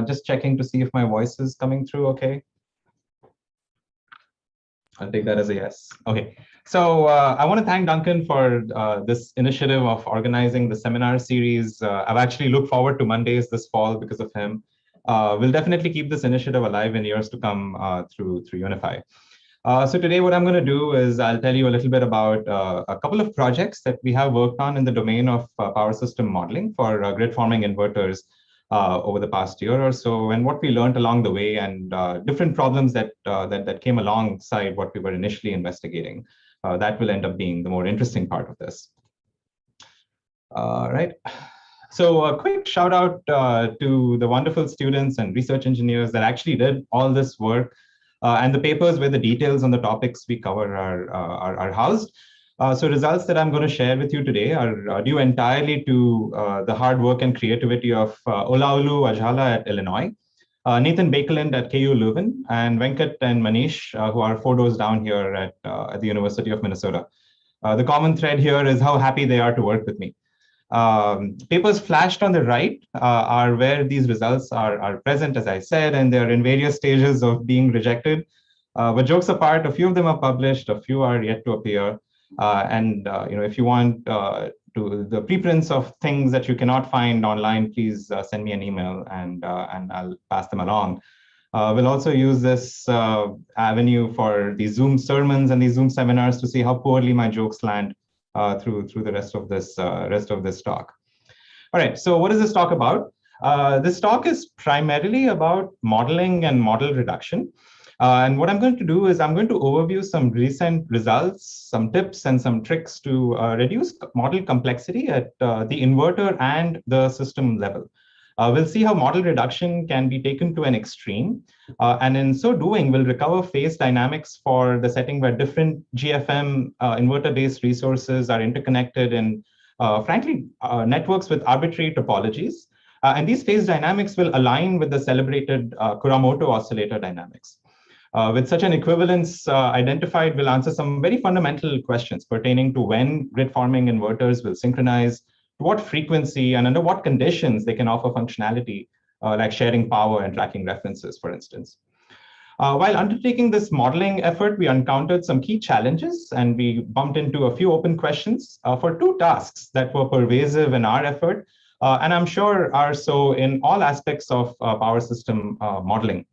Just checking to see if my voice is coming through okay. I'll take that as a yes. Okay. So I want to thank Duncan for this initiative of organizing the seminar series. I've actually looked forward to Mondays this fall because of him. We'll definitely keep this initiative alive in years to come through UNIFI. So today what I'm going to do is I'll tell you a little bit about a couple of projects that we have worked on in the domain of power system modeling for grid forming inverters over the past year or so, and what we learned along the way, and different problems that came alongside what we were initially investigating. That will end up being the more interesting part of this. Right. So a quick shout out to the wonderful students and research engineers that actually did all this work, and the papers where the details on the topics we cover are housed. So results that I'm going to share with you today are due entirely to the hard work and creativity of Olaolu Ajala at Illinois, Nathan Bakeland at KU Leuven, and Venkat and Manish, who are photos down here at the University of Minnesota. The common thread here is how happy they are to work with me. Papers flashed on the right are where these results are present, as I said, and they're in various stages of being rejected. But jokes apart, a few of them are published, a few are yet to appear. If you want to the preprints of things that you cannot find online, please send me an email and I'll pass them along. We'll also use this avenue for the Zoom sermons and the Zoom seminars to see how poorly my jokes land through the rest of this talk. All right, so what is this talk about? This talk is primarily about modeling and model reduction. And what I'm going to do is I'm going to overview some recent results, some tips and some tricks to reduce model complexity at the inverter and the system level. We'll see how model reduction can be taken to an extreme. And in so doing, we'll recover phase dynamics for the setting where different GFM inverter-based resources are interconnected in, frankly, networks with arbitrary topologies. And these phase dynamics will align with the celebrated Kuramoto oscillator dynamics. With such an equivalence identified, we'll answer some very fundamental questions pertaining to when grid forming inverters will synchronize, to what frequency, and under what conditions they can offer functionality, like sharing power and tracking references, for instance. While undertaking this modeling effort, we encountered some key challenges, and we bumped into a few open questions for two tasks that were pervasive in our effort, and I'm sure are so in all aspects of power system modeling.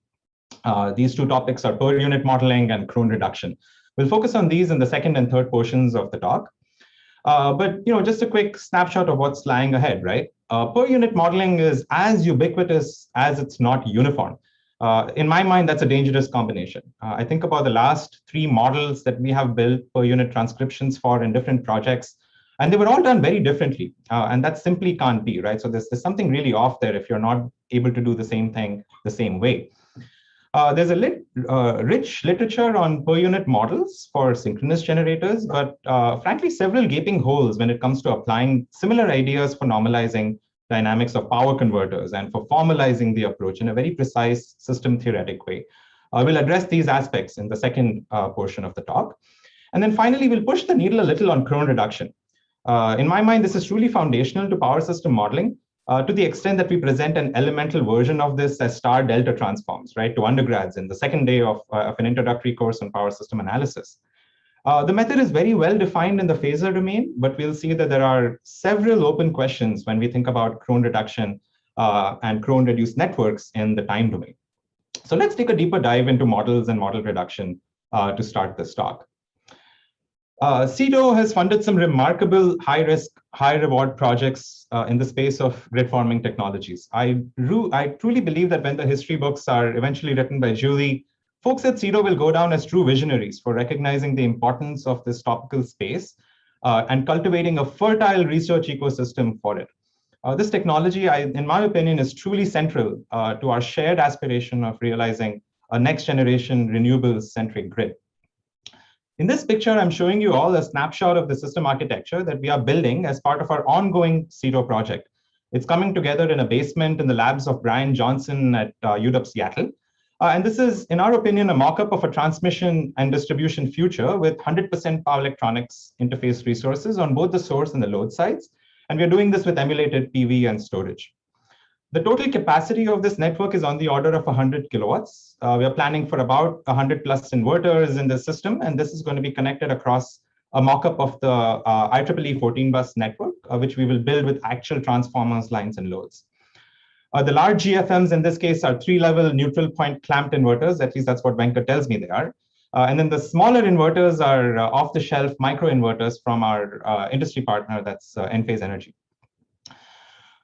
These two topics are per unit modeling and Kron reduction. We'll focus on these in the second and third portions of the talk. But just a quick snapshot of what's lying ahead, right? Per unit modeling is as ubiquitous as it's not uniform. In my mind, that's a dangerous combination. I think about the last 3 models that we have built per unit transcriptions for in different projects, and they were all done very differently. And that simply can't be, right? So there's something really off there if you're not able to do the same thing the same way. There's a rich literature on per unit models for synchronous generators, but frankly, several gaping holes when it comes to applying similar ideas for normalizing dynamics of power converters and for formalizing the approach in a very precise system-theoretic way. We'll address these aspects in the second portion of the talk. And then finally, we'll push the needle a little on Kron reduction. In my mind, this is truly foundational to power system modeling, to the extent that we present an elemental version of this as star delta transforms, right, to undergrads in the second day of an introductory course on power system analysis. The method is very well defined in the phasor domain, but we'll see that there are several open questions when we think about Kron reduction and Kron reduced networks in the time domain. So let's take a deeper dive into models and model reduction to start this talk. CETO has funded some remarkable high-risk, high-reward projects in the space of grid forming technologies. I truly believe that when the history books are eventually written by Julie, folks at CETO will go down as true visionaries for recognizing the importance of this topical space and cultivating a fertile research ecosystem for it. This technology, in my opinion, is truly central to our shared aspiration of realizing a next-generation renewables-centric grid. In this picture, I'm showing you all a snapshot of the system architecture that we are building as part of our ongoing CETO project. It's coming together in a basement in the labs of Brian Johnson at UW Seattle. And this is, in our opinion, a mock-up of a transmission and distribution future with 100% power electronics interface resources on both the source and the load sides. And we're doing this with emulated PV and storage. The total capacity of this network is on the order of 100 kilowatts. We are planning for about 100 plus inverters in the system, and this is going to be connected across a mock-up of the IEEE 14 bus network, which we will build with actual transformers, lines, and loads. The large GFMs in this case are 3-level neutral point clamped inverters. At least that's what Venkat tells me they are. And then the smaller inverters are off-the-shelf micro inverters from our industry partner, that's Enphase Energy.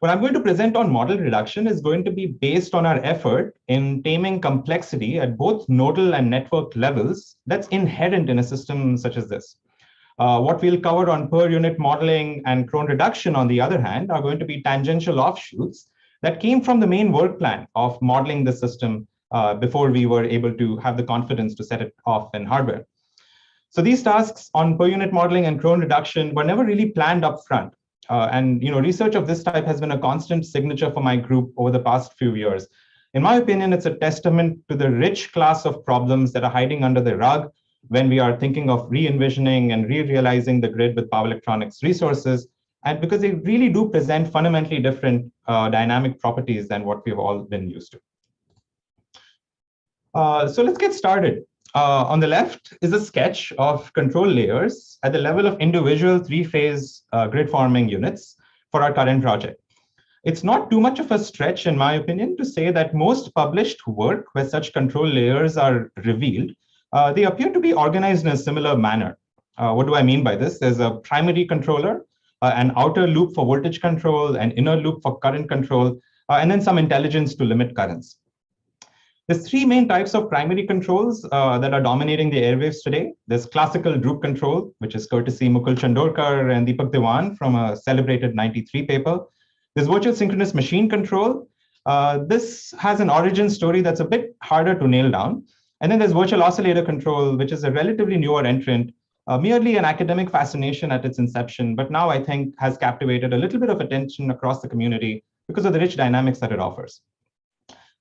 What I'm going to present on model reduction is going to be based on our effort in taming complexity at both nodal and network levels that's inherent in a system such as this. What we'll cover on per unit modeling and Kron reduction, on the other hand, are going to be tangential offshoots that came from the main work plan of modeling the system before we were able to have the confidence to set it off in hardware. So these tasks on per unit modeling and Kron reduction were never really planned up front. And research of this type has been a constant signature for my group over the past few years. In my opinion, it's a testament to the rich class of problems that are hiding under the rug when we are thinking of re-envisioning and re-realizing the grid with power electronics resources, and because they really do present fundamentally different dynamic properties than what we've all been used to. So let's get started. On the left is a sketch of control layers at the level of individual three-phase grid forming units for our current project. It's not too much of a stretch, in my opinion, to say that most published work where such control layers are revealed, they appear to be organized in a similar manner. What do I mean by this? There's a primary controller, an outer loop for voltage control, an inner loop for current control, and then some intelligence to limit currents. There's three main types of primary controls that are dominating the airwaves today. There's classical droop control, which is courtesy Mukul Chandorkar and Deepak Dewan from a celebrated 93 paper. There's virtual synchronous machine control. This has an origin story that's a bit harder to nail down. And then there's virtual oscillator control, which is a relatively newer entrant, merely an academic fascination at its inception, but now I think has captivated a little bit of attention across the community because of the rich dynamics that it offers.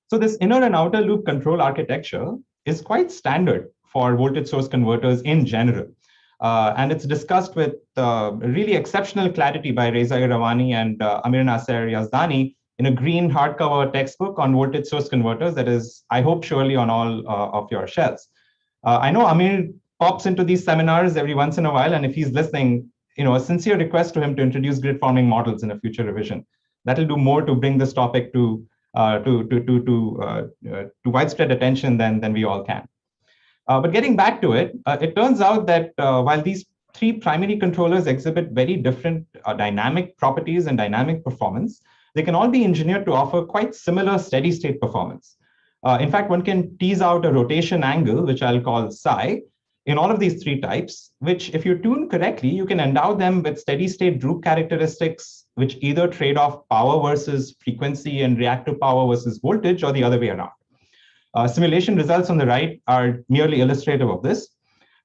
So this inner and outer loop control architecture is quite standard for voltage source converters in general. And it's discussed with really exceptional clarity by Reza Iravani and Amir Nasser Yazdani in a green hardcover textbook on voltage source converters that is, I hope, surely on all of your shelves. I know Amir pops into these seminars every once in a while, and if he's listening, a sincere request to him to introduce grid forming models in a future revision. That'll do more to bring this topic to widespread attention than we all can. But getting back to it, it turns out that while these three primary controllers exhibit very different dynamic properties and dynamic performance, they can all be engineered to offer quite similar steady state performance. In fact, one can tease out a rotation angle, which I'll call psi, in all of these three types, which if you tune correctly, you can endow them with steady state droop characteristics, which either trade off power versus frequency and reactive power versus voltage, or the other way around. Simulation results on the right are merely illustrative of this.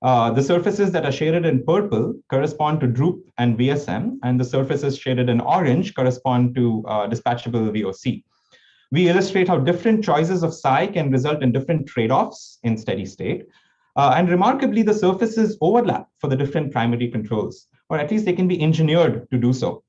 The surfaces that are shaded in purple correspond to droop and VSM, and the surfaces shaded in orange correspond to dispatchable VOC. We illustrate how different choices of psi can result in different trade-offs in steady state. And remarkably, the surfaces overlap for the different primary controls, or at least they can be engineered to do so.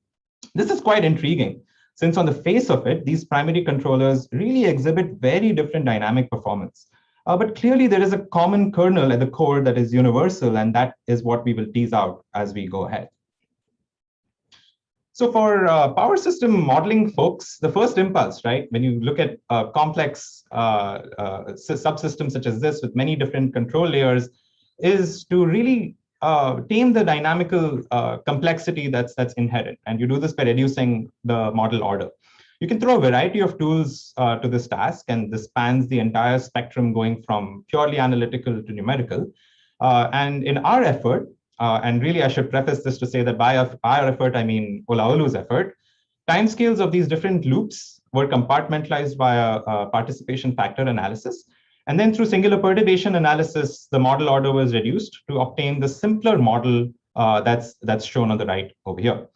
This is quite intriguing, since on the face of it, these primary controllers really exhibit very different dynamic performance. But clearly, there is a common kernel at the core that is universal, and that is what we will tease out as we go ahead. So for power system modeling folks, the first impulse, right, when you look at complex subsystems such as this with many different control layers, is to really tame the dynamical complexity that's inherent. And you do this by reducing the model order. You can throw a variety of tools to this task, and this spans the entire spectrum going from purely analytical to numerical. And in our effort, and really I should preface this to say that by our effort, I mean Olaolu's effort, timescales of these different loops were compartmentalized via participation factor analysis. And then through singular perturbation analysis, the model order was reduced to obtain the simpler model that's shown on the right over here.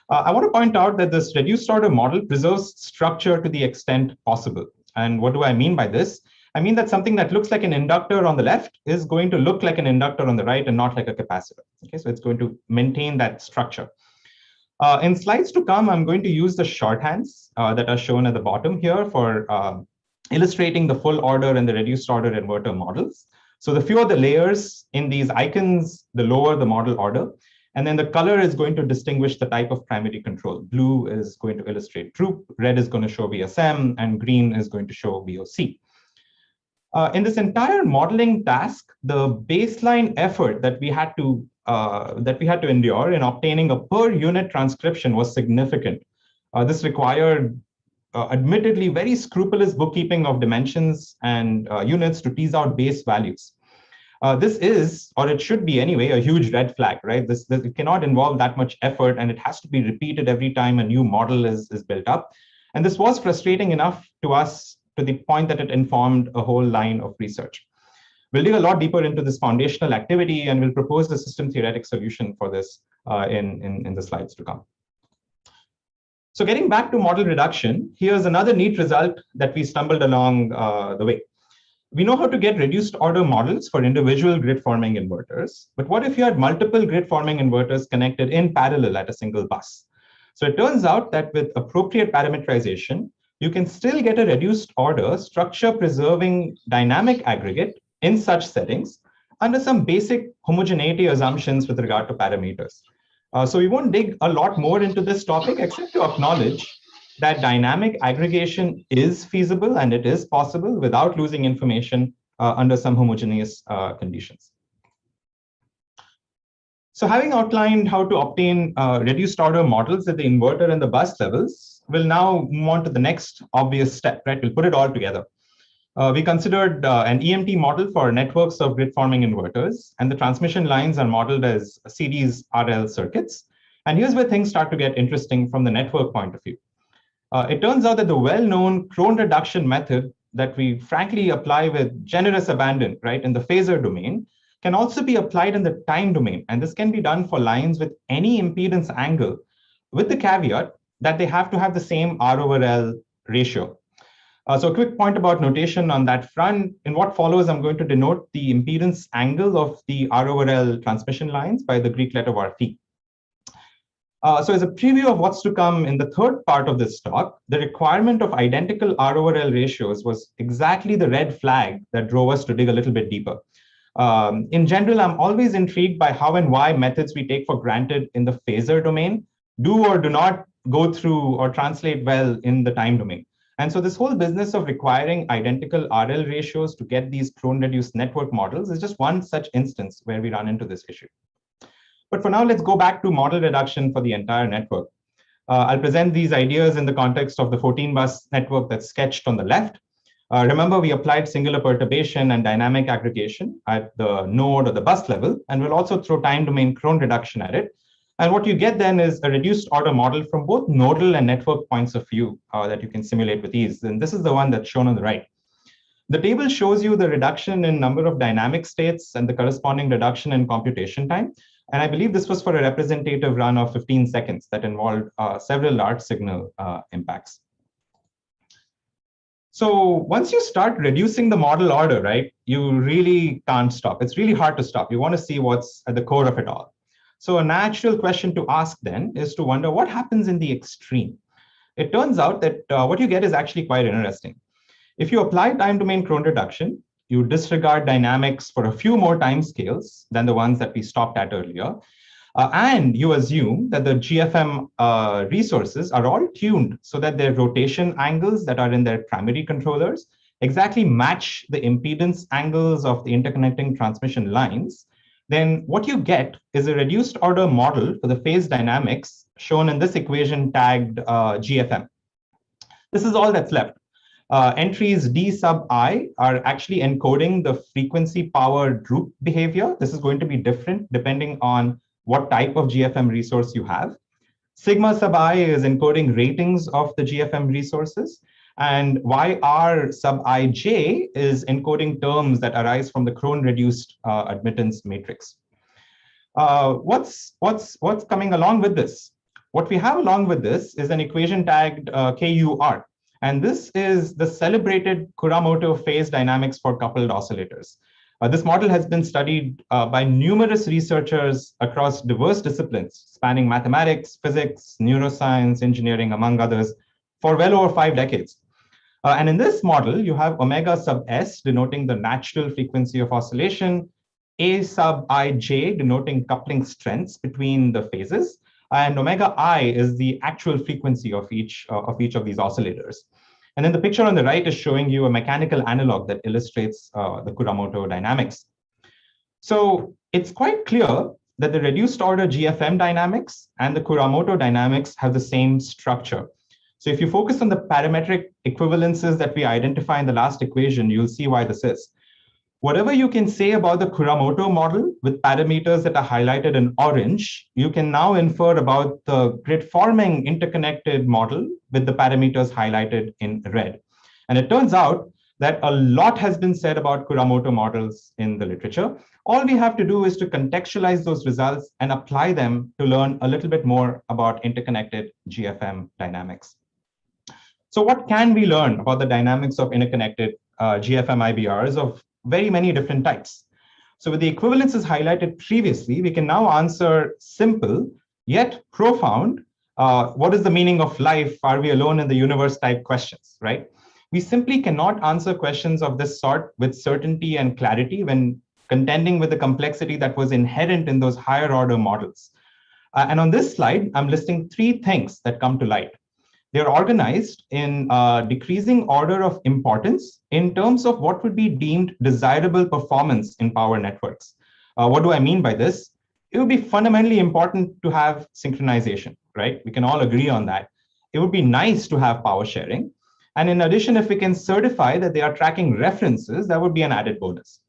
I want to point out that this reduced order model preserves structure to the extent possible. And what do I mean by this? I mean that something that looks like an inductor on the left is going to look like an inductor on the right and not like a capacitor. Okay, so it's going to maintain that structure. In slides to come, I'm going to use the shorthands that are shown at the bottom here for illustrating the full order and the reduced order inverter models. So the fewer the layers in these icons, the lower the model order. And then the color is going to distinguish the type of primary control. Blue is going to illustrate troop, red is going to show VSM, and green is going to show VOC. In this entire modeling task, the baseline effort that we had to endure in obtaining a per unit transcription was significant. This required admittedly very scrupulous bookkeeping of dimensions and units to tease out base values. This is, or it should be anyway, a huge red flag, right? It cannot involve that much effort, and it has to be repeated every time a new model is built up. And this was frustrating enough to us to the point that it informed a whole line of research. We'll dig a lot deeper into this foundational activity, and we'll propose a system-theoretic solution for this in the slides to come. So getting back to model reduction, here's another neat result that we stumbled along the way. We know how to get reduced order models for individual grid forming inverters, but what if you had multiple grid forming inverters connected in parallel at a single bus? So it turns out that with appropriate parameterization, you can still get a reduced order structure preserving dynamic aggregate in such settings under some basic homogeneity assumptions with regard to parameters. So we won't dig a lot more into this topic except to acknowledge that dynamic aggregation is feasible and it is possible without losing information under some homogeneous conditions. So having outlined how to obtain reduced order models at the inverter and the bus levels, we'll now move on to the next obvious step, right? We'll put it all together. We considered an EMT model for networks of grid forming inverters, and the transmission lines are modeled as series RL circuits. And here's where things start to get interesting from the network point of view. It turns out that the well-known Kron reduction method that we frankly apply with generous abandon, right, in the phasor domain, can also be applied in the time domain. And this can be done for lines with any impedance angle, with the caveat that they have to have the same R over L ratio. So a quick point about notation on that front. In what follows, I'm going to denote the impedance angle of the R over L transmission lines by the Greek letter Rp. So as a preview of what's to come in the third part of this talk, the requirement of identical R over L ratios was exactly the red flag that drove us to dig a little bit deeper. In general, I'm always intrigued by how and why methods we take for granted in the phasor domain do or do not go through or translate well in the time domain. And so this whole business of requiring identical RL ratios to get these Kron-reduced network models is just one such instance where we run into this issue. But for now, let's go back to model reduction for the entire network. I'll present these ideas in the context of the 14-bus network that's sketched on the left. Remember, we applied singular perturbation and dynamic aggregation at the node or the bus level, and we'll also throw time domain Kron reduction at it. And what you get then is a reduced order model from both nodal and network points of view that you can simulate with ease. And this is the one that's shown on the right. The table shows you the reduction in number of dynamic states and the corresponding reduction in computation time. And I believe this was for a representative run of 15 seconds that involved several large signal impacts. So once you start reducing the model order, right, you really can't stop. It's really hard to stop. You want to see what's at the core of it all. So a natural question to ask then is to wonder what happens in the extreme. It turns out that what you get is actually quite interesting. If you apply time domain Kron reduction, you disregard dynamics for a few more time scales than the ones that we stopped at earlier. And you assume that the GFM resources are all tuned so that their rotation angles that are in their primary controllers exactly match the impedance angles of the interconnecting transmission lines. Then what you get is a reduced order model for the phase dynamics shown in this equation tagged GFM. This is all that's left. Entries D sub I are actually encoding the frequency power droop behavior. This is going to be different depending on what type of GFM resource you have. Sigma sub I is encoding ratings of the GFM resources. And YR sub IJ is encoding terms that arise from the Kron reduced admittance matrix. What's coming along with this? What we have along with this is an equation tagged KUR. And this is the celebrated Kuramoto phase dynamics for coupled oscillators. This model has been studied by numerous researchers across diverse disciplines, spanning mathematics, physics, neuroscience, engineering, among others, for well over 5 decades. And in this model, you have omega sub s denoting the natural frequency of oscillation, a sub ij denoting coupling strengths between the phases, and omega I is the actual frequency of each of these oscillators. And then the picture on the right is showing you a mechanical analog that illustrates the Kuramoto dynamics. So it's quite clear that the reduced order GFM dynamics and the Kuramoto dynamics have the same structure. So if you focus on the parametric equivalences that we identify in the last equation, you'll see why this is. Whatever you can say about the Kuramoto model with parameters that are highlighted in orange, you can now infer about the grid-forming interconnected model with the parameters highlighted in red. And it turns out that a lot has been said about Kuramoto models in the literature. All we have to do is to contextualize those results and apply them to learn a little bit more about interconnected GFM dynamics. So what can we learn about the dynamics of interconnected GFM IBRs of very many different types? So with the equivalences highlighted previously, we can now answer simple yet profound, what is the meaning of life? Are we alone in the universe type questions, right? We simply cannot answer questions of this sort with certainty and clarity when contending with the complexity that was inherent in those higher order models. And on this slide, I'm listing 3 things that come to light. They're organized in decreasing order of importance in terms of what would be deemed desirable performance in power networks. What do I mean by this? It would be fundamentally important to have synchronization, right? We can all agree on that. It would be nice to have power sharing. And in addition, if we can certify that they are tracking references, that would be an added bonus.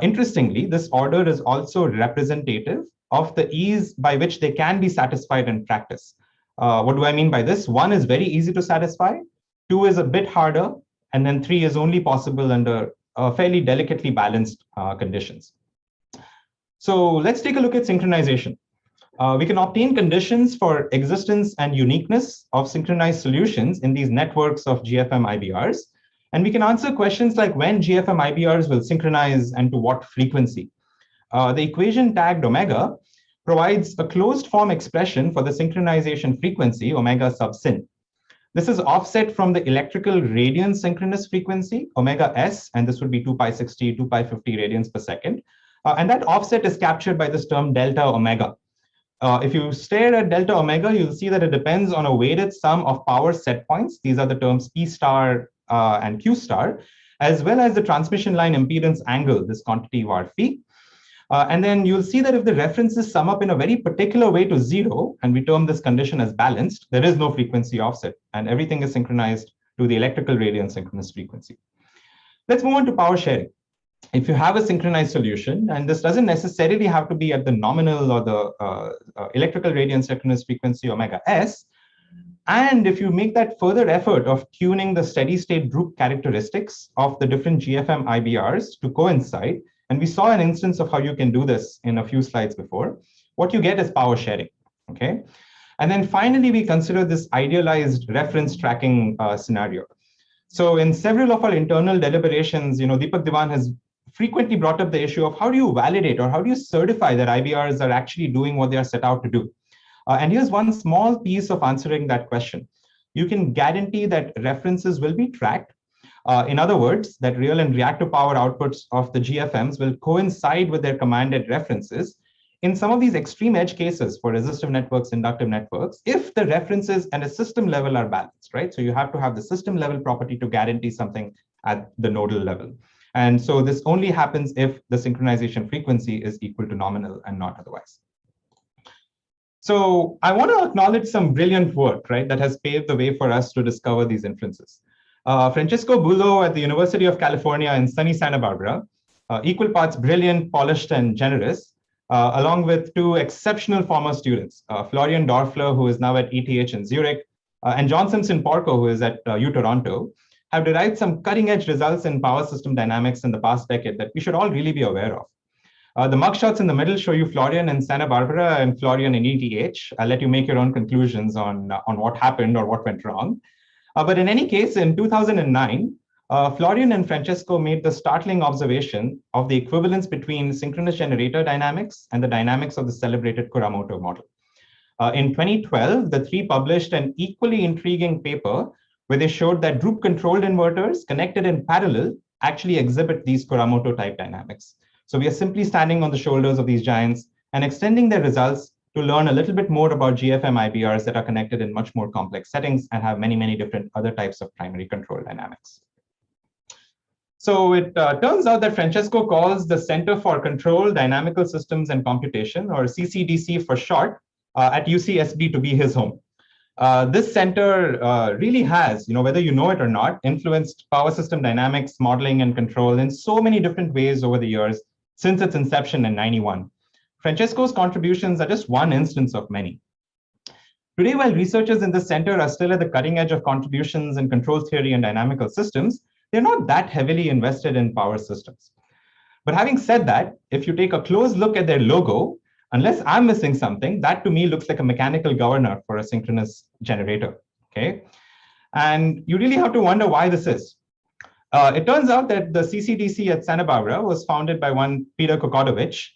Interestingly, this order is also representative of the ease by which they can be satisfied in practice. What do I mean by this? 1 is very easy to satisfy, 2 is a bit harder, and then 3 is only possible under fairly delicately balanced conditions. So let's take a look at synchronization. We can obtain conditions for existence and uniqueness of synchronized solutions in these networks of GFM IBRs. And we can answer questions like when GFM IBRs will synchronize and to what frequency. The equation tagged omega provides a closed form expression for the synchronization frequency, omega sub syn. This is offset from the electrical radian synchronous frequency, omega s, and this would be 2 pi 60, 2 pi 50 radians per second. And that offset is captured by this term delta omega. If you stare at delta omega, you'll see that it depends on a weighted sum of power set points. These are the terms P star and Q star, as well as the transmission line impedance angle, this quantity var phi. And then you'll see that if the references sum up in a very particular way to 0, and we term this condition as balanced, there is no frequency offset, and everything is synchronized to the electrical radian synchronous frequency. Let's move on to power sharing. If you have a synchronized solution, and this doesn't necessarily have to be at the nominal or the electrical radian synchronous frequency omega s, and if you make that further effort of tuning the steady state group characteristics of the different GFM IBRs to coincide, and we saw an instance of how you can do this in a few slides before, what you get is power sharing, okay? And then finally, we consider this idealized reference tracking scenario. So in several of our internal deliberations, Deepak Diwan has frequently brought up the issue of how do you validate or how do you certify that IBRs are actually doing what they are set out to do? And here's one small piece of answering that question. You can guarantee that references will be tracked. In other words, that real and reactive power outputs of the GFMs will coincide with their commanded references in some of these extreme edge cases for resistive networks, inductive networks, if the references at a system level are balanced, right? So you have to have the system level property to guarantee something at the nodal level. And so this only happens if the synchronization frequency is equal to nominal and not otherwise. So I want to acknowledge some brilliant work, right, that has paved the way for us to discover these inferences. Francisco Bullo at the University of California in sunny Santa Barbara, equal parts brilliant, polished, and generous, along with 2 exceptional former students, Florian Dorfler, who is now at ETH in Zurich, and John Simpson Porco, who is at U Toronto, have derived some cutting-edge results in power system dynamics in the past decade that we should all really be aware of. The mugshots in the middle show you Florian in Santa Barbara and Florian in ETH. I'll let you make your own conclusions on what happened or what went wrong. But in any case, in 2009, Florian and Francesco made the startling observation of the equivalence between synchronous generator dynamics and the dynamics of the celebrated Kuramoto model. In 2012, the three published an equally intriguing paper where they showed that group-controlled inverters connected in parallel actually exhibit these Kuramoto-type dynamics. So we are simply standing on the shoulders of these giants and extending their results to learn a little bit more about GFM IBRs that are connected in much more complex settings and have many, many different other types of primary control dynamics. So it turns out that Francesco calls the Center for Control, Dynamical Systems and Computation, or CCDC for short, at UCSB to be his home. This center really has, whether you know it or not, influenced power system dynamics, modeling, and control in so many different ways over the years since its inception in '91. Francesco's contributions are just one instance of many. Today, while researchers in this center are still at the cutting edge of contributions in control theory and dynamical systems, they're not that heavily invested in power systems. But having said that, if you take a close look at their logo, unless I'm missing something, that to me looks like a mechanical governor for a synchronous generator, okay? And you really have to wonder why this is. It turns out that the CCDC at Santa Barbara was founded by one Peter Kokotovich,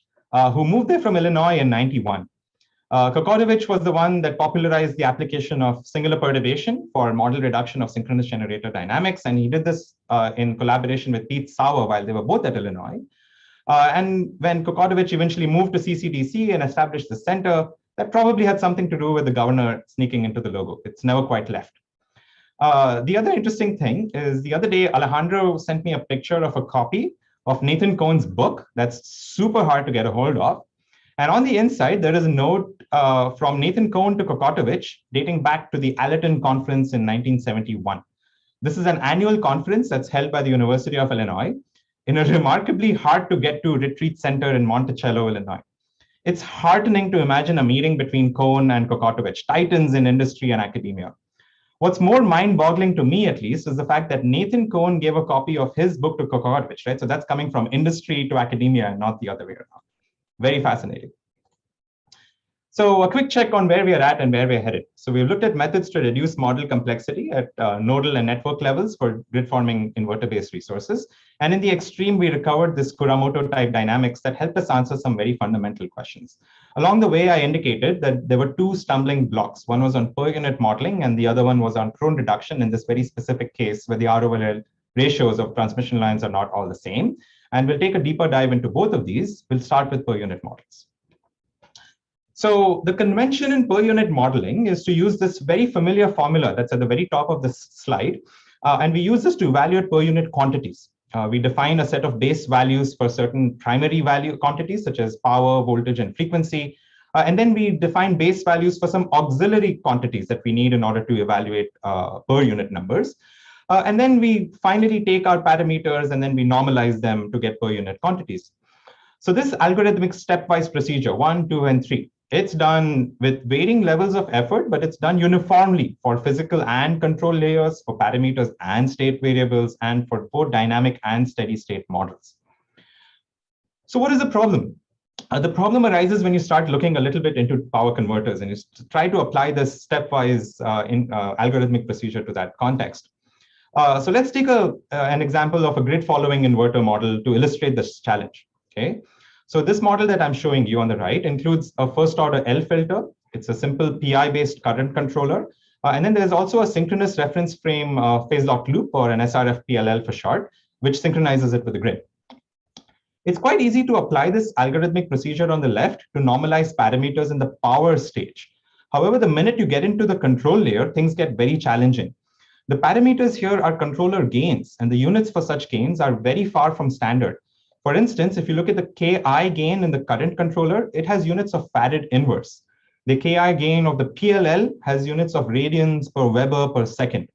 who moved there from Illinois in '91. Kokotovich was the one that popularized the application of singular perturbation for model reduction of synchronous generator dynamics. And he did this in collaboration with Pete Sauer while they were both at Illinois. And when Kokotovich eventually moved to CCDC and established the center, that probably had something to do with the governor sneaking into the logo. It's never quite left. The other interesting thing is the other day, Alejandro sent me a picture of a copy of Nathan Cohn's book that's super hard to get a hold of. And on the inside, there is a note from Nathan Cohn to Kokotovich dating back to the Allerton Conference in 1971. This is an annual conference that's held by the University of Illinois in a remarkably hard to get to retreat center in Monticello, Illinois. It's heartening to imagine a meeting between Cohn and Kokotovich, titans in industry and academia. What's more mind-boggling to me, at least, is the fact that Nathan Cohn gave a copy of his book to Kokotovich, right? So that's coming from industry to academia and not the other way around. Very fascinating. So a quick check on where we are at and where we're headed. So we've looked at methods to reduce model complexity at nodal and network levels for grid-forming inverter-based resources. And in the extreme, we recovered this Kuramoto-type dynamics that helped us answer some very fundamental questions. Along the way, I indicated that there were two stumbling blocks. One was on per-unit modeling, and the other one was on Kron reduction in this very specific case where the R/L ratios of transmission lines are not all the same. And we'll take a deeper dive into both of these. We'll start with per-unit models. So the convention in per unit modeling is to use this very familiar formula that's at the very top of this slide. And we use this to evaluate per unit quantities. We define a set of base values for certain primary value quantities, such as power, voltage, and frequency. And then we define base values for some auxiliary quantities that we need in order to evaluate per unit numbers. And then we finally take our parameters and then we normalize them to get per unit quantities. So this algorithmic stepwise procedure, 1, 2, and 3, it's done with varying levels of effort, but it's done uniformly for physical and control layers, for parameters and state variables, and for both dynamic and steady state models. So what is the problem? The problem arises when you start looking a little bit into power converters and you try to apply this stepwise algorithmic procedure to that context. So let's take an example of a grid following inverter model to illustrate this challenge. Okay. So this model that I'm showing you on the right includes a first order L filter. It's a simple PI-based current controller. And then there's also a synchronous reference frame phase lock loop, or an SRF PLL for short, which synchronizes it with the grid. It's quite easy to apply this algorithmic procedure on the left to normalize parameters in the power stage. However, the minute you get into the control layer, things get very challenging. The parameters here are controller gains, and the units for such gains are very far from standard. For instance, if you look at the Ki gain in the current controller, it has units of farad inverse. The Ki gain of the PLL has units of radians per Weber per second.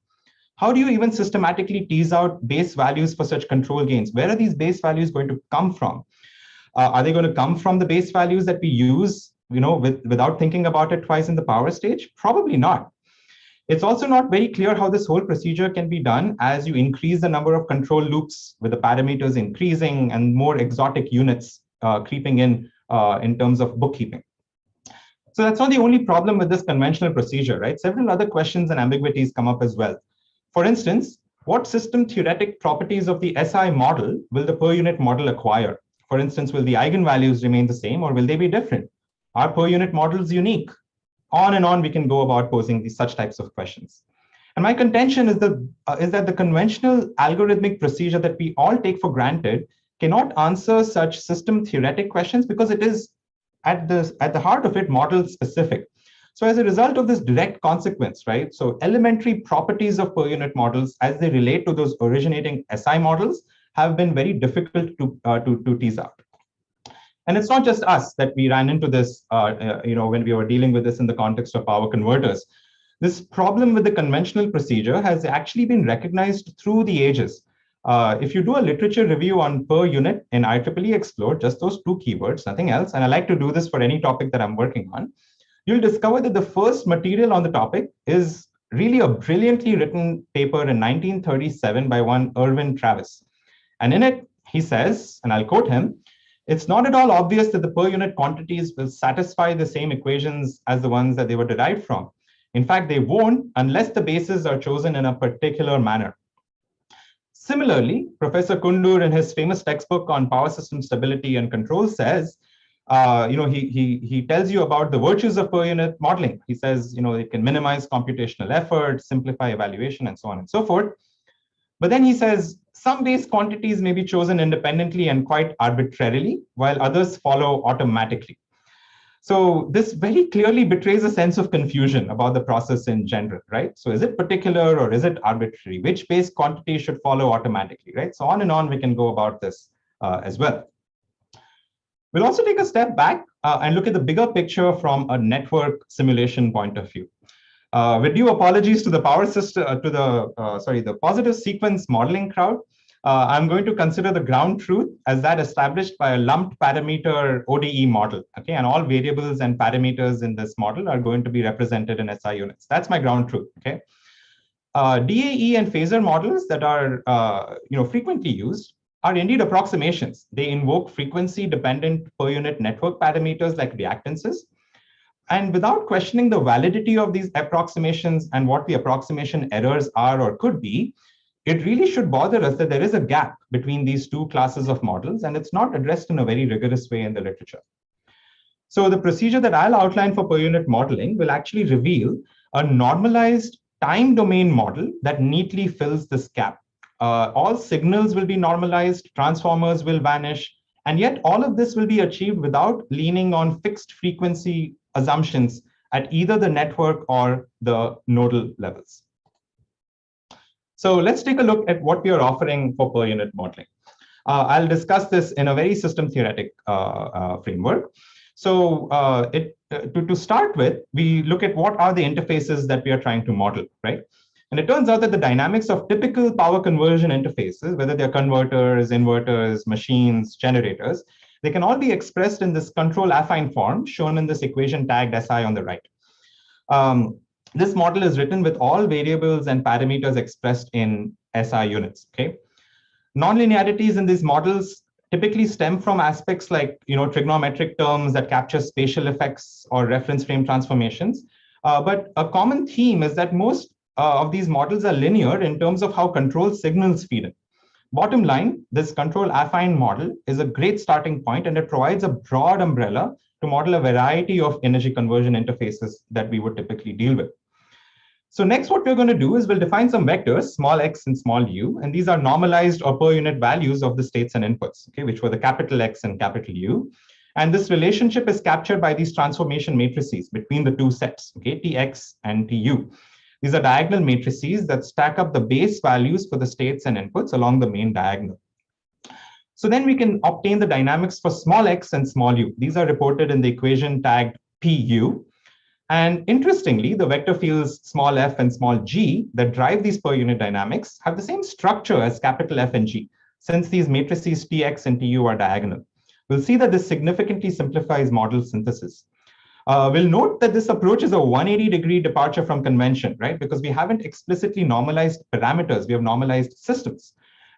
How do you even systematically tease out base values for such control gains? Where are these base values going to come from? Are they going to come from the base values that we use, without thinking about it twice in the power stage? Probably not. It's also not very clear how this whole procedure can be done as you increase the number of control loops with the parameters increasing and more exotic units creeping in terms of bookkeeping. So that's not the only problem with this conventional procedure, right? Several other questions and ambiguities come up as well. For instance, What system theoretic properties of the SI model will the per unit model acquire? For instance, will the eigenvalues remain the same or will they be different? Are per unit models unique? On and on we can go about posing such types of questions. And my contention is that the conventional algorithmic procedure that we all take for granted cannot answer such system theoretic questions because it is at the heart of it model specific. So as a result of this direct consequence, right? So elementary properties of per unit models as they relate to those originating SI models have been very difficult to tease out. And it's not just us that we ran into this, when we were dealing with this in the context of power converters. This problem with the conventional procedure has actually been recognized through the ages. If you do a literature review on per unit in IEEE Explore, just those two keywords, nothing else, and I like to do this for any topic that I'm working on, you'll discover that the first material on the topic is really a brilliantly written paper in 1937 by one Irwin Travis. And in it, he says, and I'll quote him, "It's not at all obvious that the per unit quantities will satisfy the same equations as the ones that they were derived from. In fact, they won't unless the bases are chosen in a particular manner." Similarly, Professor Kundur, in his famous textbook on power system stability and control, says, he tells you about the virtues of per unit modeling. He says, it can minimize computational effort, simplify evaluation, and so on and so forth. But then he says, some base quantities may be chosen independently and quite arbitrarily, while others follow automatically. So this very clearly betrays a sense of confusion about the process in general, right? So is it particular or is it arbitrary? Which base quantity should follow automatically, right? So on and on we can go about this as well. We'll also take a step back and look at the bigger picture from a network simulation point of view. With due apologies to the power system, the positive sequence modeling crowd, I'm going to consider the ground truth as that established by a lumped parameter ODE model. Okay, and all variables and parameters in this model are going to be represented in SI units. That's my ground truth. Okay, DAE and phasor models that are frequently used are indeed approximations. They invoke frequency-dependent per unit network parameters like reactances. And without questioning the validity of these approximations and what the approximation errors are or could be, it really should bother us that there is a gap between these two classes of models, and it's not addressed in a very rigorous way in the literature. So the procedure that I'll outline for per unit modeling will actually reveal a normalized time domain model that neatly fills this gap. All signals will be normalized, transformers will vanish, and yet all of this will be achieved without leaning on fixed frequency assumptions at either the network or the nodal levels. So let's take a look at what we are offering for per unit modeling. I'll discuss this in a very system theoretic framework. So to start with, we look at what are the interfaces that we are trying to model, right? And it turns out that the dynamics of typical power conversion interfaces, whether they're converters, inverters, machines, generators, they can all be expressed in this control affine form shown in this equation tagged SI on the right. This model is written with all variables and parameters expressed in SI units. Okay, nonlinearities in these models typically stem from aspects like trigonometric terms that capture spatial effects or reference frame transformations. But a common theme is that most of these models are linear in terms of how control signals feed in. Bottom line, this control affine model is a great starting point, and it provides a broad umbrella to model a variety of energy conversion interfaces that we would typically deal with. So next, what we're going to do is we'll define some vectors, small x and small u, and these are normalized or per unit values of the states and inputs, okay, which were the capital X and capital U. And this relationship is captured by these transformation matrices between the two sets, okay, Tx and Tu. These are diagonal matrices that stack up the base values for the states and inputs along the main diagonal. So then we can obtain the dynamics for small x and small u. These are reported in the equation tagged Pu. And interestingly, the vector fields small f and small g that drive these per unit dynamics have the same structure as capital F and G, since these matrices Tx and Tu are diagonal. We'll see that this significantly simplifies model synthesis. We'll note that this approach is a 180-degree departure from convention, right? Because we haven't explicitly normalized parameters, we have normalized systems.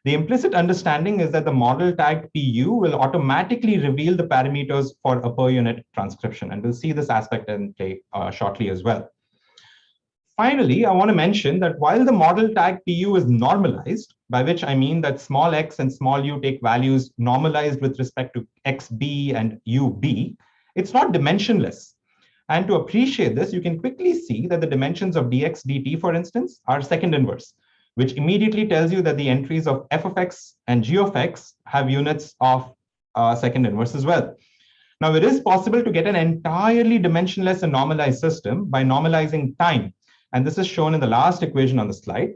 The implicit understanding is that the model tagged PU will automatically reveal the parameters for a per unit transcription. And we'll see this aspect in play shortly as well. Finally, I want to mention that while the model tag PU is normalized, by which I mean that small x and small u take values normalized with respect to xb and ub, it's not dimensionless. And to appreciate this, you can quickly see that the dimensions of dx dt, for instance, are second inverse, which immediately tells you that the entries of f of x and g of x have units of second inverse as well. Now, it is possible to get an entirely dimensionless and normalized system by normalizing time. And this is shown in the last equation on the slide.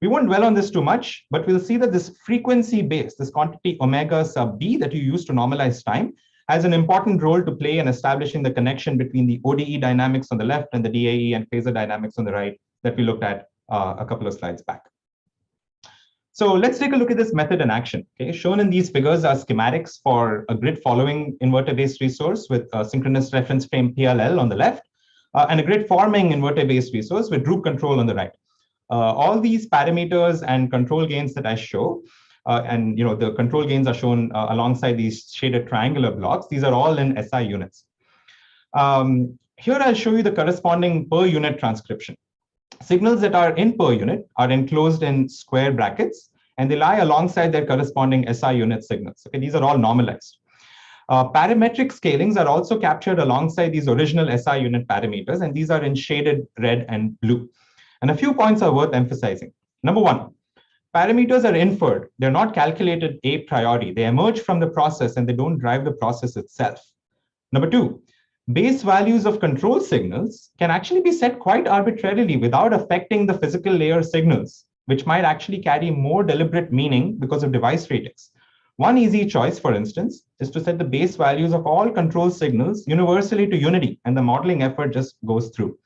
We won't dwell on this too much, but we'll see that this frequency base, this quantity omega sub b that you use to normalize time, has an important role to play in establishing the connection between the ODE dynamics on the left and the DAE and phasor dynamics on the right that we looked at a couple of slides back. So let's take a look at this method in action. Okay, shown in these figures are schematics for a grid following inverter-based resource with a synchronous reference frame PLL on the left, and a grid forming inverter-based resource with group control on the right. All these parameters and control gains that I show, and the control gains are shown alongside these shaded triangular blocks. These are all in SI units. Here I'll show you the corresponding per unit transcription. Signals that are in per unit are enclosed in square brackets, and they lie alongside their corresponding SI unit signals. Okay, these are all normalized. Parametric scalings are also captured alongside these original SI unit parameters, and these are in shaded red and blue. And a few points are worth emphasizing. Number one, parameters are inferred. They're not calculated a priori. They emerge from the process and they don't drive the process itself. Number two, base values of control signals can actually be set quite arbitrarily without affecting the physical layer signals, which might actually carry more deliberate meaning because of device ratings. One easy choice, for instance, is to set the base values of all control signals universally to unity, and the modeling effort just goes through.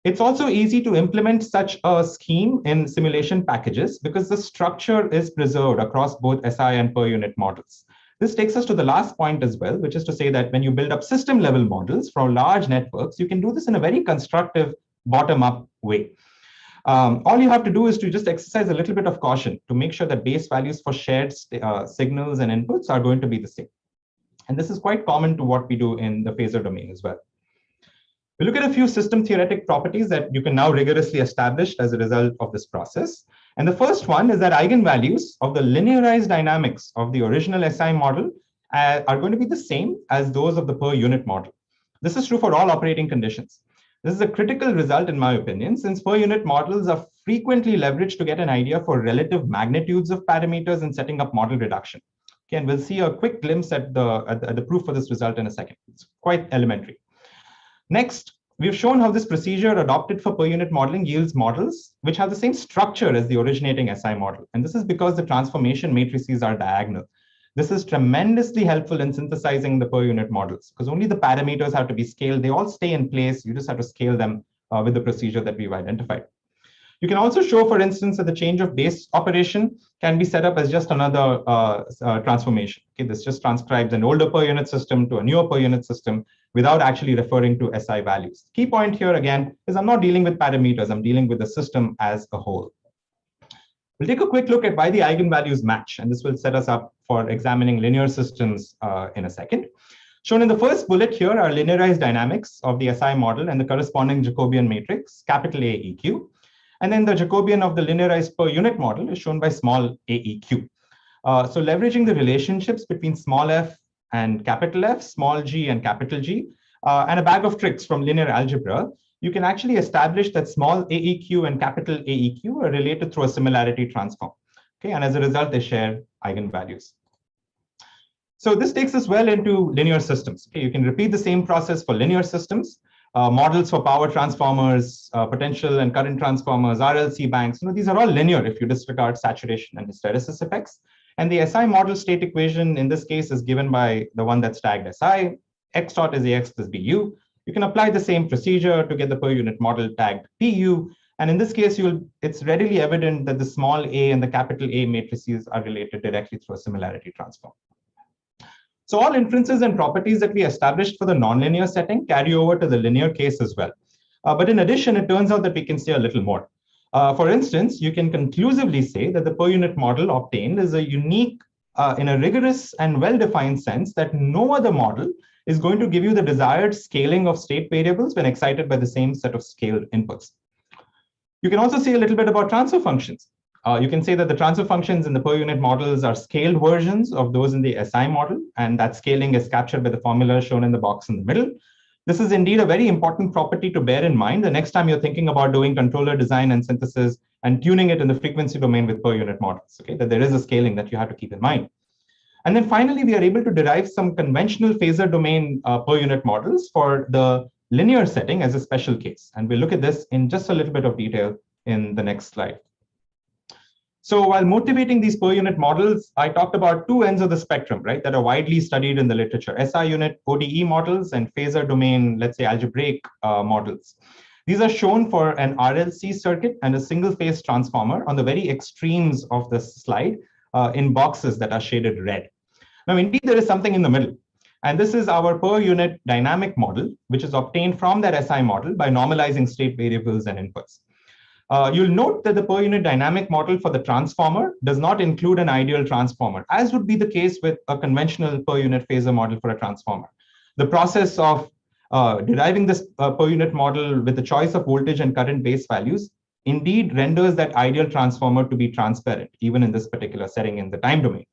It's also easy to implement such a scheme in simulation packages because the structure is preserved across both SI and per unit models. This takes us to the last point as well, which is to say that when you build up system level models for large networks, you can do this in a very constructive bottom-up way. All you have to do is to just exercise a little bit of caution to make sure that base values for shared signals and inputs are going to be the same. And this is quite common to what we do in the phasor domain as well. We look at a few system theoretic properties that you can now rigorously establish as a result of this process. And the first one is that eigenvalues of the linearized dynamics of the original SI model are going to be the same as those of the per unit model. This is true for all operating conditions. This is a critical result, in my opinion, since per unit models are frequently leveraged to get an idea for relative magnitudes of parameters in setting up model reduction. Okay, and we'll see a quick glimpse at the proof for this result in a second. It's quite elementary. Next, we've shown how this procedure adopted for per unit modeling yields models which have the same structure as the originating SI model. And this is because the transformation matrices are diagonal. This is tremendously helpful in synthesizing the per unit models because only the parameters have to be scaled. They all stay in place. You just have to scale them with the procedure that we've identified. You can also show, for instance, that the change of base operation can be set up as just another transformation. Okay, this just transcribes an older per unit system to a newer per unit system without actually referring to SI values. Key point here again is I'm not dealing with parameters. I'm dealing with the system as a whole. We'll take a quick look at why the eigenvalues match, and this will set us up for examining linear systems in a second. Shown in the first bullet here are linearized dynamics of the SI model and the corresponding Jacobian matrix, capital AEQ. And then the Jacobian of the linearized per unit model is shown by small AEQ. So leveraging the relationships between small f and capital F, small g and capital G, and a bag of tricks from linear algebra, you can actually establish that small AEQ and capital AEQ are related through a similarity transform. Okay, and as a result, they share eigenvalues. So this takes us well into linear systems. Okay, you can repeat the same process for linear systems. Models for power transformers, potential and current transformers, RLC banks, these are all linear if you disregard saturation and hysteresis effects. And the SI model state equation in this case is given by the one that's tagged SI. X dot is AX plus BU. You can apply the same procedure to get the per unit model tagged PU. And in this case, it's readily evident that the small a and the capital A matrices are related directly through a similarity transform. So all inferences and properties that we established for the nonlinear setting carry over to the linear case as well. But in addition, it turns out that we can say a little more. For instance, you can conclusively say that the per unit model obtained is a unique, in a rigorous and well-defined sense that no other model is going to give you the desired scaling of state variables when excited by the same set of scaled inputs. You can also say a little bit about transfer functions. You can say that the transfer functions in the per unit models are scaled versions of those in the SI model, and that scaling is captured by the formula shown in the box in the middle. This is indeed a very important property to bear in mind the next time you're thinking about doing controller design and synthesis and tuning it in the frequency domain with per unit models, okay? That there is a scaling that you have to keep in mind. And then finally, we are able to derive some conventional phasor domain per unit models for the linear setting as a special case. And we'll look at this in just a little bit of detail in the next slide. So while motivating these per unit models, I talked about two ends of the spectrum, right, that are widely studied in the literature: SI unit ODE models and phasor domain, let's say, algebraic models. These are shown for an RLC circuit and a single phase transformer on the very extremes of the slide in boxes that are shaded red. Now, indeed, there is something in the middle. And this is our per unit dynamic model, which is obtained from that SI model by normalizing state variables and inputs. You'll note that the per unit dynamic model for the transformer does not include an ideal transformer, as would be the case with a conventional per unit phasor model for a transformer. The process of deriving this per unit model with the choice of voltage and current base values indeed renders that ideal transformer to be transparent, even in this particular setting in the time domain.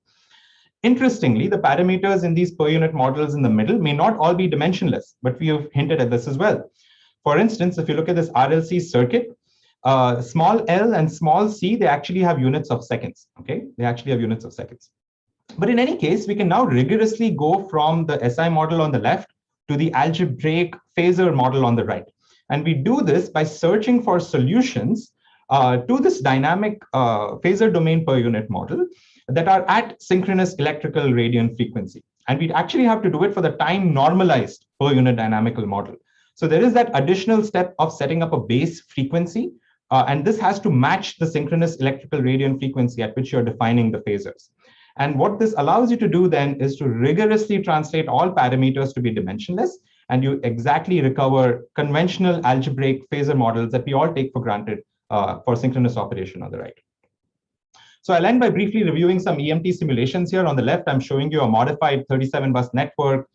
Interestingly, the parameters in these per unit models in the middle may not all be dimensionless, but we have hinted at this as well. For instance, if you look at this RLC circuit, small l and small c, they actually have units of seconds, okay? They actually have units of seconds. But in any case, we can now rigorously go from the SI model on the left to the algebraic phasor model on the right. And we do this by searching for solutions to this dynamic phasor domain per unit model that are at synchronous electrical radian frequency. And we actually have to do it for the time normalized per unit dynamical model. So there is that additional step of setting up a base frequency, and this has to match the synchronous electrical radian frequency at which you're defining the phasors. And what this allows you to do then is to rigorously translate all parameters to be dimensionless, and you exactly recover conventional algebraic phasor models that we all take for granted for synchronous operation on the right. So I'll end by briefly reviewing some EMT simulations here. On the left, I'm showing you a modified 37-bus network,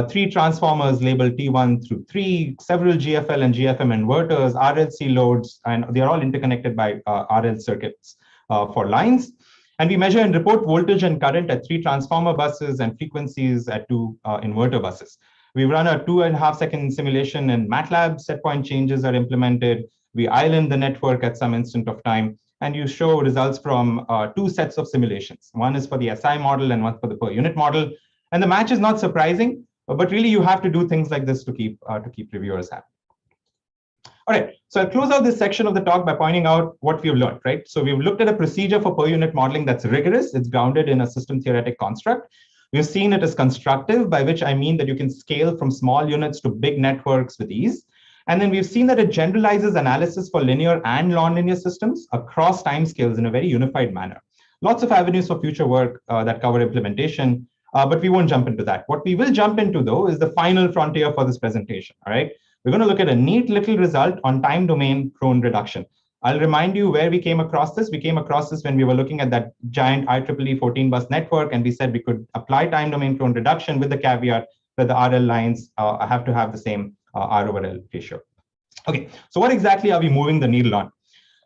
3 transformers labeled T1 through 3, several GFL and GFM inverters, RLC loads, and they're all interconnected by RL circuits for lines. And we measure and report voltage and current at 3 transformer buses and frequencies at 2 inverter buses. We run a 2.5-second simulation in MATLAB. Set point changes are implemented. We island the network at some instant of time. And you show results from 2 sets of simulations. One is for the SI model and one for the per unit model. And the match is not surprising, but really you have to do things like this to keep reviewers happy. All right, so I'll close out this section of the talk by pointing out what we've learned, right? So we've looked at a procedure for per unit modeling that's rigorous. It's grounded in a system theoretic construct. We've seen it as constructive, by which I mean that you can scale from small units to big networks with ease. And then we've seen that it generalizes analysis for linear and nonlinear systems across timescales in a very unified manner. Lots of avenues for future work that cover implementation, but we won't jump into that. What we will jump into, though, is the final frontier for this presentation, all right? We're going to look at a neat little result on time domain Kron reduction. I'll remind you where we came across this. We came across this when we were looking at that giant IEEE 14-bus network, and we said we could apply time domain Kron reduction with the caveat that the RL lines have to have the same R over L ratio. Okay, so what exactly are we moving the needle on?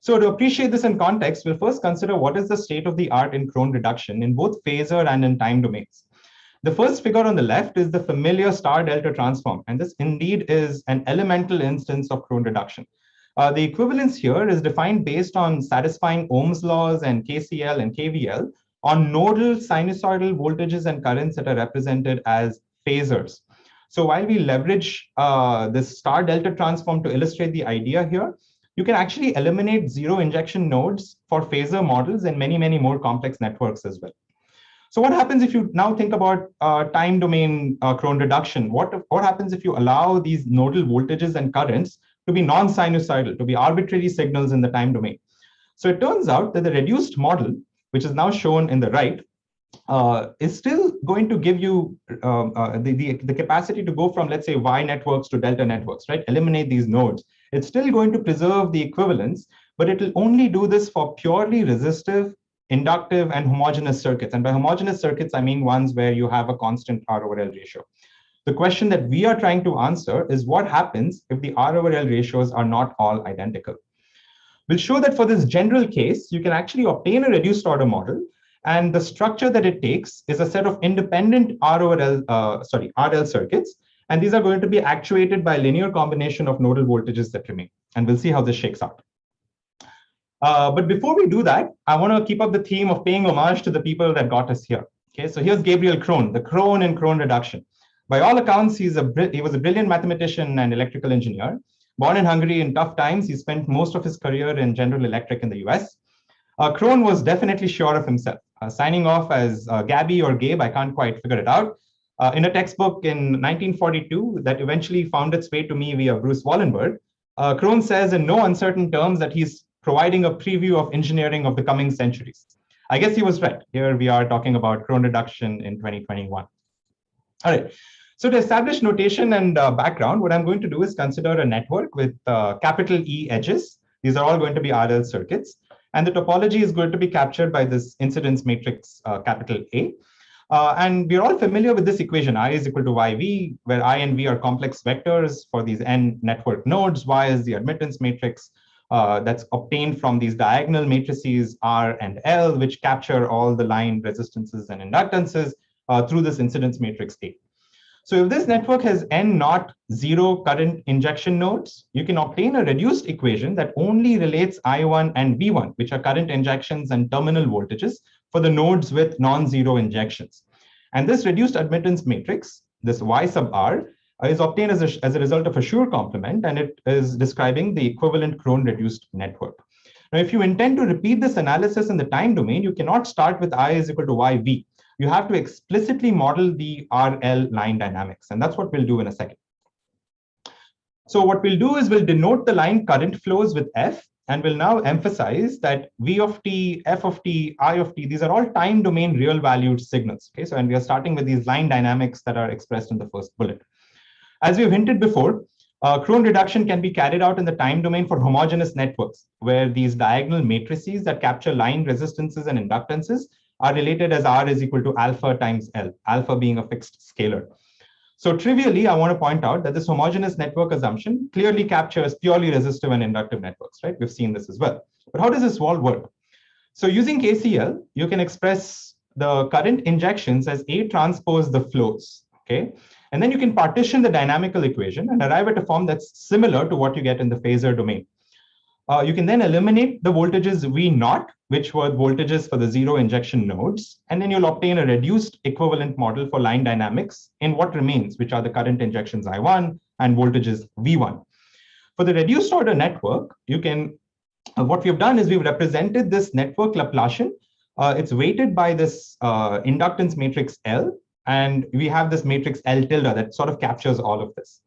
So to appreciate this in context, we'll first consider what is the state of the art in Kron reduction in both phasor and in time domains. The first figure on the left is the familiar star delta transform, and this indeed is an elemental instance of Kron reduction. The equivalence here is defined based on satisfying Ohm's laws and KCL and KVL on nodal sinusoidal voltages and currents that are represented as phasors. So while we leverage this star delta transform to illustrate the idea here, you can actually eliminate zero injection nodes for phasor models and many, many more complex networks as well. So what happens if you now think about time domain Kron reduction? What happens if you allow these nodal voltages and currents to be non-sinusoidal, to be arbitrary signals in the time domain? So it turns out that the reduced model, which is now shown in the right, is still going to give you the capacity to go from, let's say, Y networks to delta networks, right? Eliminate these nodes. It's still going to preserve the equivalence, but it will only do this for purely resistive, inductive, and homogeneous circuits. And by homogeneous circuits, I mean ones where you have a constant R over L ratio. The question that we are trying to answer is what happens if the R over L ratios are not all identical? We'll show that for this general case, you can actually obtain a reduced order model, and the structure that it takes is a set of independent RL circuits, and these are going to be actuated by a linear combination of nodal voltages that remain. And we'll see how this shakes out. But before we do that, I want to keep up the theme of paying homage to the people that got us here. Okay, so here's Gabriel Kron, the Kron in Kron reduction. By all accounts, he was a brilliant mathematician and electrical engineer. Born in Hungary in tough times, he spent most of his career in General Electric in the US. Kron was definitely sure of himself, signing off as Gabby or Gabe, I can't quite figure it out, in a textbook in 1942 that eventually found its way to me via Bruce Wallenberg. Kron says in no uncertain terms that he's providing a preview of engineering of the coming centuries. I guess he was right. Here we are talking about Kron reduction in 2021. All right. So to establish notation and background, what I'm going to do is consider a network with capital E edges. These are all going to be RL circuits. And the topology is going to be captured by this incidence matrix capital A. And we're all familiar with this equation, I is equal to YV, where I and V are complex vectors for these N network nodes. Y is the admittance matrix that's obtained from these diagonal matrices R and L, which capture all the line resistances and inductances through this incidence matrix A. So if this network has N not zero current injection nodes, you can obtain a reduced equation that only relates I1 and V1, which are current injections and terminal voltages for the nodes with non-zero injections. And this reduced admittance matrix, this Y sub R, is obtained as a result of a Schur complement, and it is describing the equivalent Kron reduced network. Now, if you intend to repeat this analysis in the time domain, you cannot start with I is equal to YV. You have to explicitly model the RL line dynamics, and that's what we'll do in a second. So what we'll do is we'll denote the line current flows with F, and we'll now emphasize that V of t, F of t, I of t, these are all time domain real valued signals. Okay, so and we are starting with these line dynamics that are expressed in the first bullet. As we've hinted before, Kron reduction can be carried out in the time domain for homogeneous networks, where these diagonal matrices that capture line resistances and inductances are related as R is equal to alpha times L, alpha being a fixed scalar. So trivially, I want to point out that this homogeneous network assumption clearly captures purely resistive and inductive networks, right? We've seen this as well. But how does this all work? So using KCL, you can express the current injections as A transpose the flows, okay? And then you can partition the dynamical equation and arrive at a form that's similar to what you get in the phasor domain. You can then eliminate the voltages V naught, which were voltages for the zero injection nodes, and then you'll obtain a reduced equivalent model for line dynamics in what remains, which are the current injections I1 and voltages V1. For the reduced order network, you can, what we've done is we've represented this network Laplacian. It's weighted by this inductance matrix L, and we have this matrix L tilde that sort of captures all of this.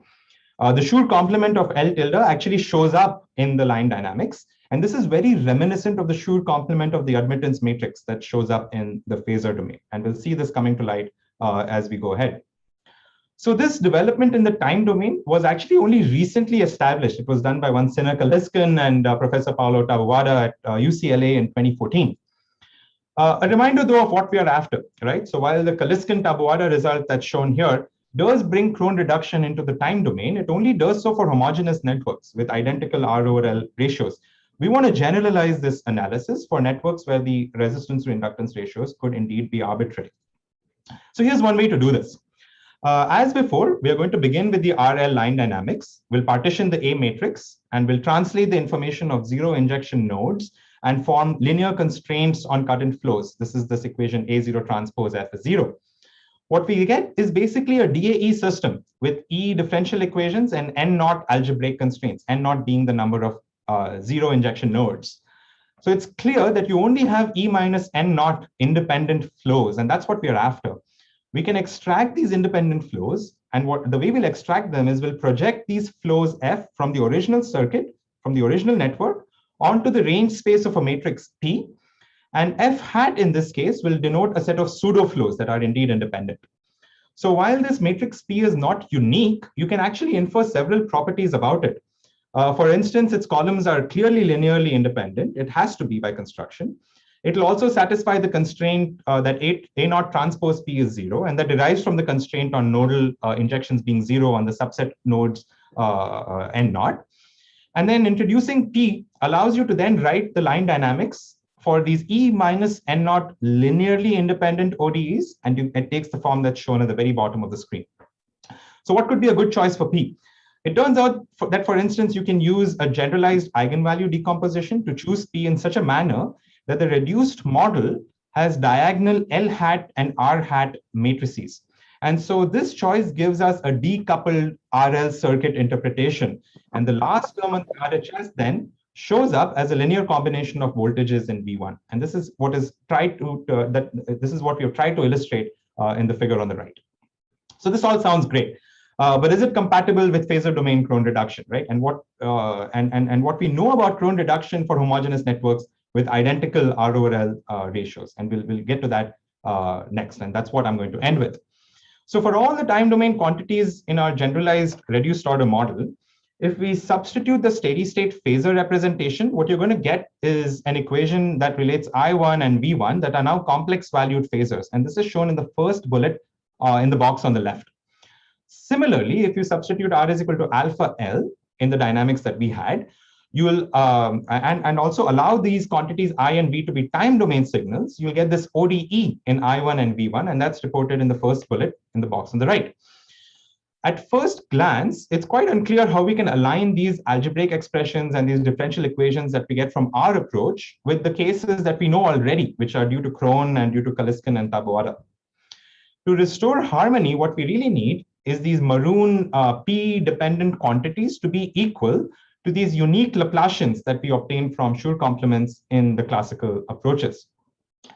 The Schur complement of L tilde actually shows up in the line dynamics. And this is very reminiscent of the Schur complement of the admittance matrix that shows up in the phasor domain. And we'll see this coming to light as we go ahead. So this development in the time domain was actually only recently established. It was done by one Sinner Kaliskin and Professor Paolo Taboada at UCLA in 2014. A reminder, though, of what we are after, right? So while the Kaliskin-Taboada result that's shown here does bring Kron reduction into the time domain, it only does so for homogeneous networks with identical R over L ratios. We want to generalize this analysis for networks where the resistance to inductance ratios could indeed be arbitrary. So here's one way to do this. As before, we are going to begin with the RL line dynamics. We'll partition the A matrix, and we'll translate the information of zero injection nodes and form linear constraints on current flows. This is this equation A0 transpose F is 0. What we get is basically a DAE system with E differential equations and N naught algebraic constraints, N naught being the number of zero injection nodes. So it's clear that you only have E minus N naught independent flows, and that's what we're after. We can extract these independent flows, and the way we'll extract them is we'll project these flows F from the original circuit, from the original network, onto the range space of a matrix P. And F hat in this case will denote a set of pseudo flows that are indeed independent. So while this matrix P is not unique, you can actually infer several properties about it. For instance, its columns are clearly linearly independent. It has to be by construction. It will also satisfy the constraint that A naught transpose P is 0, and that derives from the constraint on nodal injections being 0 on the subset nodes N naught. And then introducing P allows you to then write the line dynamics for these E minus N naught linearly independent ODEs, and it takes the form that's shown at the very bottom of the screen. So what could be a good choice for P? It turns out that, for instance, you can use a generalized eigenvalue decomposition to choose P in such a manner that the reduced model has diagonal L hat and R hat matrices. And so this choice gives us a decoupled RL circuit interpretation. And the last term on the RHS then shows up as a linear combination of voltages in V1. And this is what is this is what we have tried to illustrate in the figure on the right. So this all sounds great. But is it compatible with phasor domain Kron reduction, right? And what what we know about Kron reduction for homogeneous networks with identical R over L ratios, and we'll get to that next, and that's what I'm going to end with. So for all the time domain quantities in our generalized reduced order model, if we substitute the steady state phasor representation, what you're going to get is an equation that relates I1 and V1 that are now complex valued phasors, and this is shown in the first bullet in the box on the left. Similarly, if you substitute R is equal to alpha L in the dynamics that we had, you will, and also allow these quantities I and V to be time domain signals, you'll get this ODE in I1 and V1, and that's reported in the first bullet in the box on the right. At first glance, it's quite unclear how we can align these algebraic expressions and these differential equations that we get from our approach with the cases that we know already, which are due to Kron and due to Kaliskin and Taboada. To restore harmony, what we really need is these maroon P-dependent quantities to be equal to these unique Laplacians that we obtain from Schur complements in the classical approaches.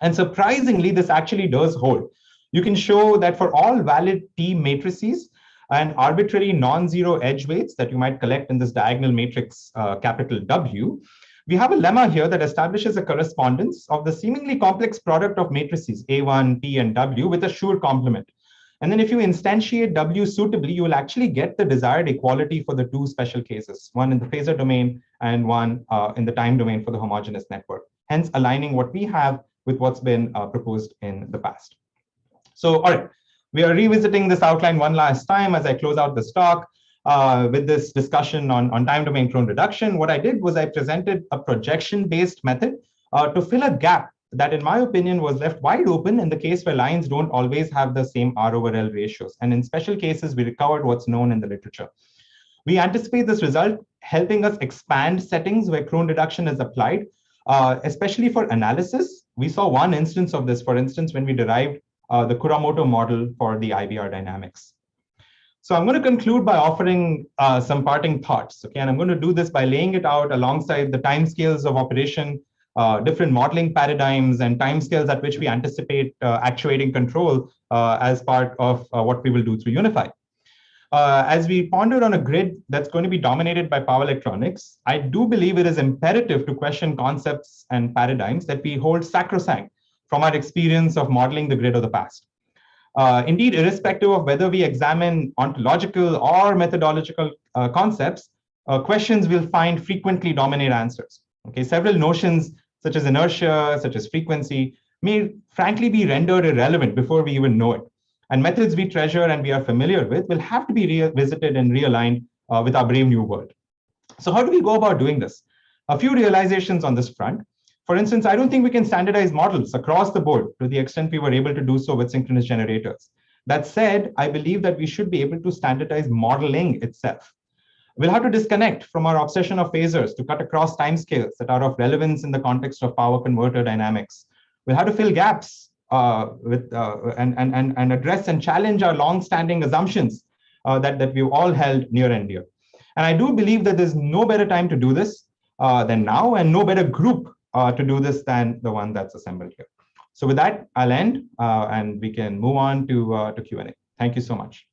And surprisingly, this actually does hold. You can show that for all valid P matrices and arbitrary non-zero edge weights that you might collect in this diagonal matrix capital W, we have a lemma here that establishes a correspondence of the seemingly complex product of matrices A1, P, and W with a Schur complement. And then if you instantiate W suitably, you will actually get the desired equality for the two special cases, one in the phasor domain and one in the time domain for the homogeneous network, hence aligning what we have with what's been proposed in the past. So, all right, we are revisiting this outline one last time as I close out this talk with this discussion on time domain Kron reduction. What I did was I presented a projection-based method to fill a gap that, in my opinion, was left wide open in the case where lines don't always have the same R over L ratios. And in special cases, we recovered what's known in the literature. We anticipate this result helping us expand settings where Kron reduction is applied, especially for analysis. We saw one instance of this, for instance, when we derived the Kuramoto model for the IBR dynamics. So I'm going to conclude by offering some parting thoughts, okay? And I'm going to do this by laying it out alongside the timescales of operation, different modeling paradigms and timescales at which we anticipate actuating control as part of what we will do through UNIFI. As we ponder on a grid that's going to be dominated by power electronics, I do believe it is imperative to question concepts and paradigms that we hold sacrosanct from our experience of modeling the grid of the past. Indeed, irrespective of whether we examine ontological or methodological concepts, questions will find frequently dominate answers. Okay, several notions such as inertia, such as frequency, may frankly be rendered irrelevant before we even know it. And methods we treasure and we are familiar with will have to be revisited and realigned with our brave new world. So how do we go about doing this? A few realizations on this front. For instance, I don't think we can standardize models across the board to the extent we were able to do so with synchronous generators. That said, I believe that we should be able to standardize modeling itself. We'll have to disconnect from our obsession of phasors to cut across timescales that are of relevance in the context of power converter dynamics. We'll have to fill gaps and address and challenge our long-standing assumptions that we've all held near and dear. And I do believe that there's no better time to do this than now, and no better group to do this than the one that's assembled here. So with that, I'll end, and we can move on to Q&A. Thank you so much.